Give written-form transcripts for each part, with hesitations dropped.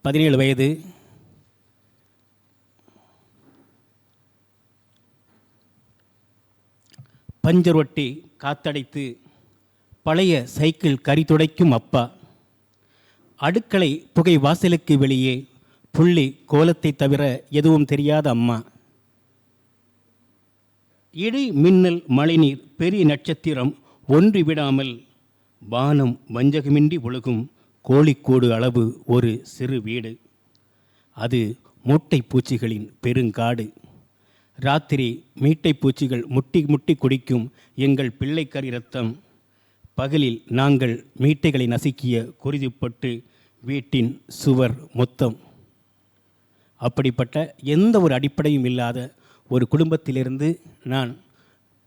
17 வயது. பஞ்சர் ஒட்டி காத்தடைத்து பழைய சைக்கிள் கரி துடைக்கும் அப்பா. அடுக்களை புகை வாசலுக்கு வெளியே புள்ளி கோலத்தை தவிர எதுவும் தெரியாத அம்மா. இடி மின்னல் மழைநீர் பெரிய நட்சத்திரம் ஒன்றி விடாமல் வானம் வஞ்சகமின்றி ஒழுகும் கோழிக்கூடு அளவு ஒரு சிறு வீடு. அது மூட்டை பூச்சிகளின் பெருங்காடு. ராத்திரி மீட்டை பூச்சிகள் முட்டி முட்டி குடிக்கும் எங்கள் பிள்ளைக்கறி ரத்தம். பகலில் நாங்கள் மீட்டைகளை நசுக்கிய குருதிப்பட்டு வீட்டின் சுவர் மொத்தம். அப்படிப்பட்ட எந்த ஒரு அடிப்படையும் இல்லாத ஒரு குடும்பத்திலிருந்து நான்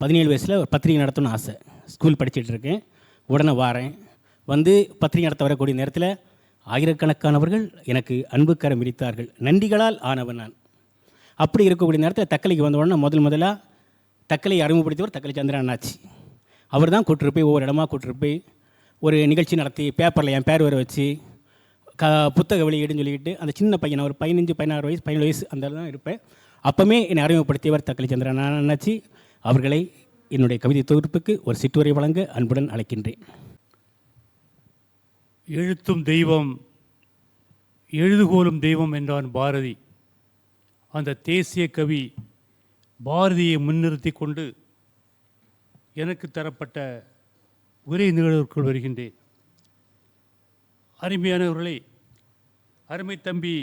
17 வயசில் பத்திரிகை நடத்தணும்னு ஆசை. ஸ்கூல் படிச்சுட்டு இருக்கேன். உடனே வாரேன். வந்து பத்திரிகை நடத்த வரக்கூடிய நேரத்தில் ஆயிரக்கணக்கானவர்கள் எனக்கு அன்பு கரம் விரித்தார்கள். நன்றிகளால் ஆனவன் நான். அப்படி இருக்கக்கூடிய நேரத்தில் தக்கலைக்கு வந்த உடனே முதலாக தக்கலை அறிமுகப்படுத்தியவர் தக்கலை சந்திரன் அண்ணாச்சி. அவர் தான் கூட்டிரு போய் ஒவ்வொரு இடமா கூட்டிரு போய் ஒரு நிகழ்ச்சி நடத்தி பேப்பரில் என் பேர் வர வச்சு புத்தக வெளியீடுன்னு சொல்லிக்கிட்டு அந்த சின்ன பையன் ஒரு 15, 16 வயசு 17 வயசு அந்த தான் இருப்பேன். அப்போமே என்னை அறிமுகப்படுத்தியவர் தக்கலை சந்திரன் அண்ணாச்சி அவர்களை என்னுடைய கவிதை தொகுப்புக்கு ஒரு சிற்றுரை வழங்க அன்புடன் அழைக்கின்றேன். எழுத்தும் தெய்வம் எழுதுகோலும் தெய்வம் என்றான் பாரதி. அந்த தேசிய கவி பாரதியை முன்னிறுத்தி கொண்டு எனக்கு தரப்பட்ட உரை நிகழ்வுக்குள் வருகின்றேன். அருமையானவர்களே, அருமை தம்பி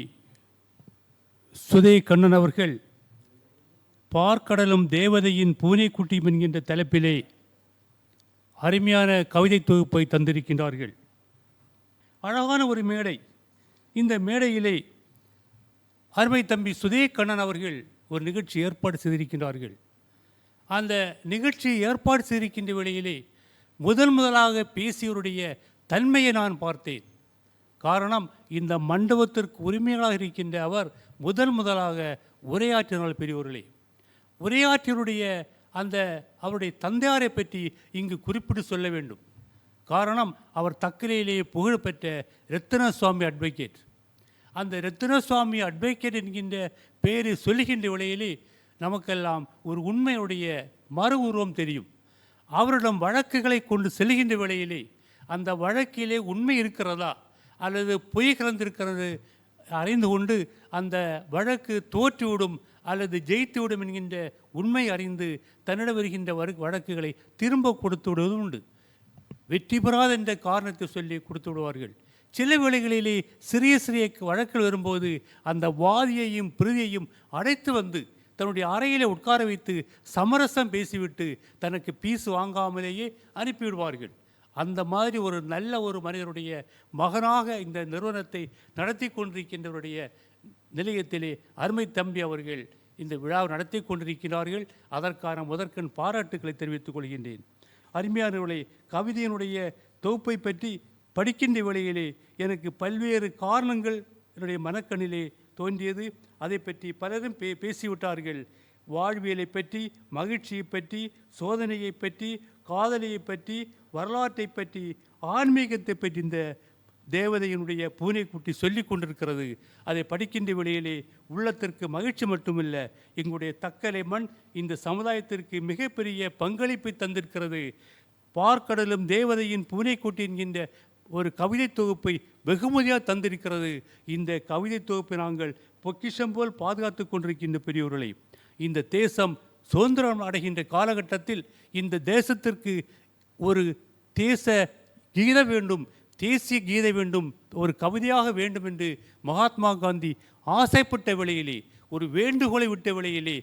சுதே கண்ணன் அவர்கள் பார்க்கடலும் தேவதையின் பூனைக்குட்டியும் என்கின்ற தலைப்பிலே அருமையான கவிதை தொகுப்பை தந்திருக்கின்றார்கள். அழகான ஒரு மேடை. இந்த மேடையிலே அருமை தம்பி சுதே கண்ணன் அவர்கள் ஒரு நிகழ்ச்சி ஏற்பாடு செய்திருக்கின்றார்கள். அந்த நிகழ்ச்சியை ஏற்பாடு செய்திருக்கின்ற வேளையிலே முதலாக பேசியவருடைய தன்மையை நான் பார்த்தேன். காரணம், இந்த மண்டபத்திற்கு உரிமையாக இருக்கின்ற அவர் முதலாக உரையாற்றினால் பெரியவர்களே. உரையாற்றியருடைய அந்த அவருடைய தந்தையாரை பற்றி இங்கு குறிப்பிட்டு சொல்ல வேண்டும். காரணம், அவர் தக்கலையிலேயே புகழ்பெற்ற ரத்தினசுவாமி அட்வொகேட். அந்த ரத்தினசுவாமி அட்வொகேட் என்கின்ற பெயரை சொல்லுகின்ற வேளையிலே நமக்கெல்லாம் ஒரு உண்மையுடைய மறு உருவம் தெரியும். அவரிடம் வழக்குகளை கொண்டு செல்கின்ற வேளையிலே அந்த வழக்கிலே உண்மை இருக்கிறதா அல்லது பொய் கலந்திருக்கிறது அறிந்து கொண்டு அந்த வழக்கு தோற்றுவிடும் அல்லது ஜெயித்துவிடும் என்கின்ற உண்மை அறிந்து தன்னிடம் வருகின்ற வழக்குகளை திரும்ப கொடுத்து விடுவதும் உண்டு. வெற்றி பெறாத என்ற காரணத்தை சொல்லி கொடுத்து விடுவார்கள். சில வேளைகளிலே சிறிய வழக்கில் வரும்போது அந்த வாதியையும் பிரதியையும் அழைத்து வந்து தன்னுடைய அறையிலே உட்கார வைத்து சமரசம் பேசிவிட்டு தனக்கு பீஸ் வாங்காமலேயே அனுப்பிவிடுவார்கள். அந்த மாதிரி ஒரு நல்ல ஒரு மனிதருடைய மகனாக இந்த நிறுவனத்தை நடத்தி கொண்டிருக்கின்றவருடைய நிலையத்திலே அருமை தம்பி அவர்கள் இந்த விழாவை நடத்தி கொண்டிருக்கிறார்கள். அதற்கான முதற்கண் பாராட்டுக்களை தெரிவித்துக் கொள்கின்றேன். அருமையானவர்களை, கவிதையினுடைய தொகுப்பை பற்றி படிக்கின்ற வேளையிலே எனக்கு பல்வேறு காரணங்கள் என்னுடைய மனக்கண்ணிலே தோன்றியது. அதை பற்றி பலரும் பேசிவிட்டார்கள். வாழ்வியலை பற்றி, மகிழ்ச்சியை பற்றி, சோதனையை பற்றி, காதலியை பற்றி, வரலாற்றை பற்றி, ஆன்மீகத்தை பற்றி இந்த தேவதையினுடைய பூனைக்குட்டி சொல்லி கொண்டிருக்கிறது. அதை படிக்கின்ற வேளையிலே உள்ளத்திற்கு மகிழ்ச்சி மட்டுமில்லை, எங்களுடைய தக்கலை மண் இந்த சமுதாயத்திற்கு மிகப்பெரிய பங்களிப்பை தந்திருக்கிறது. பார்க்கடலும் தேவதையின் பூனைக்குட்டி என்கின்ற ஒரு கவிதை தொகுப்பை வெகுமதியாக தந்திருக்கிறது. இந்த கவிதை தொகுப்பை நாங்கள் பொக்கிஷம் போல் பாதுகாத்து கொண்டிருக்கின்ற பெரியவர்களை, இந்த தேசம் சுதந்திரம் அடைகின்ற காலகட்டத்தில் இந்த தேசத்திற்கு ஒரு தேச கீதம் வேண்டும், தேசிய கீதை வேண்டும், ஒரு கவிதையாக வேண்டும் என்று மகாத்மா காந்தி ஆசைப்பட்ட வேளையிலே, ஒரு வேண்டுகோளை விட்ட வேளையிலே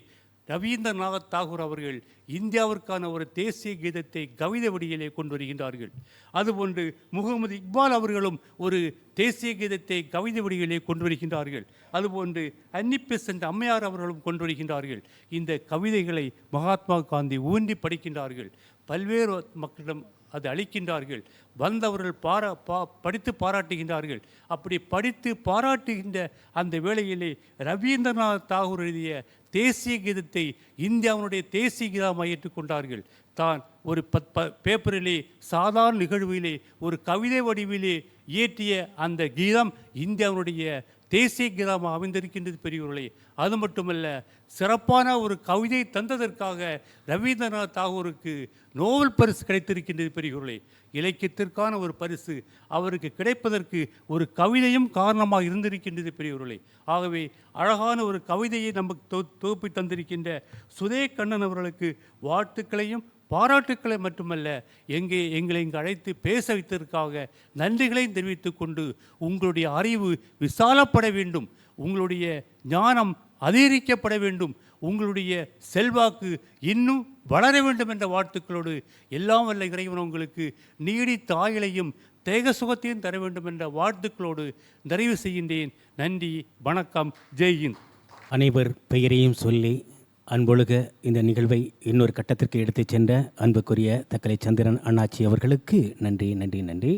ரவீந்திரநாத் தாகூர் அவர்கள் இந்தியாவிற்கான ஒரு தேசிய கீதத்தை கவிதை வடிவிலே கொண்டு வருகின்றார்கள். அதுபோன்று முகமது இக்பால் அவர்களும் ஒரு தேசிய கீதத்தை கவிதை வடிவிலே கொண்டு வருகின்றார்கள். அதுபோன்று அன்னி பெசன்ட் அம்மையார் அவர்களும் கொண்டு வருகின்றார்கள். இந்த கவிதைகளை மகாத்மா காந்தி ஊன்றி படிக்கின்றார்கள். பல்வேறு மக்களிடம் அது அளிக்கின்றார்கள். வந்தவர்கள் படித்து பாராட்டுகின்றார்கள். அப்படி படித்து பாராட்டுகின்ற அந்த வேளையிலே ரவீந்திரநாத் தாகூர் எழுதிய தேசிய கீதத்தை இந்தியாவினுடைய தேசிய கீதமாக ஏற்றுக்கொண்டார்கள். தான் ஒரு பேப்பரிலே சாதாரண நிகழ்விலே ஒரு கவிதை வடிவிலே இயற்றிய அந்த கீதம் இந்தியாவினுடைய தேசிய கீதமாக அமைந்திருக்கின்றது பெரியவர்களே. அது மட்டுமல்ல, சிறப்பான ஒரு கவிதை தந்ததற்காக ரவீந்திரநாத் தாகூருக்கு நோபல் பரிசு கிடைத்திருக்கின்றது பெரியவர்களே. இலக்கியத்திற்கான ஒரு பரிசு அவருக்கு கிடைப்பதற்கு ஒரு கவிதையும் காரணமாக இருந்திருக்கின்றது பெரியவர்களே. ஆகவே அழகான ஒரு கவிதையை நமக்கு தொகுப்பி தந்திருக்கின்ற சுதே கண்ணன் அவர்களுக்கு வாழ்த்துக்களையும் பாராட்டுக்களை மட்டுமல்ல, எங்களை இங்கு அழைத்து பேச வைத்ததற்காக நன்றிகளையும் தெரிவித்துக் கொண்டு, உங்களுடைய அறிவு விசாலப்பட வேண்டும், உங்களுடைய ஞானம் அதிகரிக்கப்பட வேண்டும், உங்களுடைய செல்வாக்கு இன்னும் வளர வேண்டும் என்ற வாழ்த்துக்களோடு, எல்லாம் வல்ல இறைவன் உங்களுக்கு நீடித்த ஆயுளையும் தேக சுகத்தையும் தர வேண்டும் என்ற வாழ்த்துக்களோடு நிறைவு செய்கின்றேன். நன்றி, வணக்கம், ஜெய்ஹிந்த். அனைவர் பெயரையும் சொல்லி அன்பொழுக இந்த நிகழ்வை இன்னொரு கட்டத்திற்கு எடுத்துச் சென்ற அன்புக்குரிய தக்கலை சந்திரன் அண்ணாச்சி அவர்களுக்கு நன்றி நன்றி நன்றி.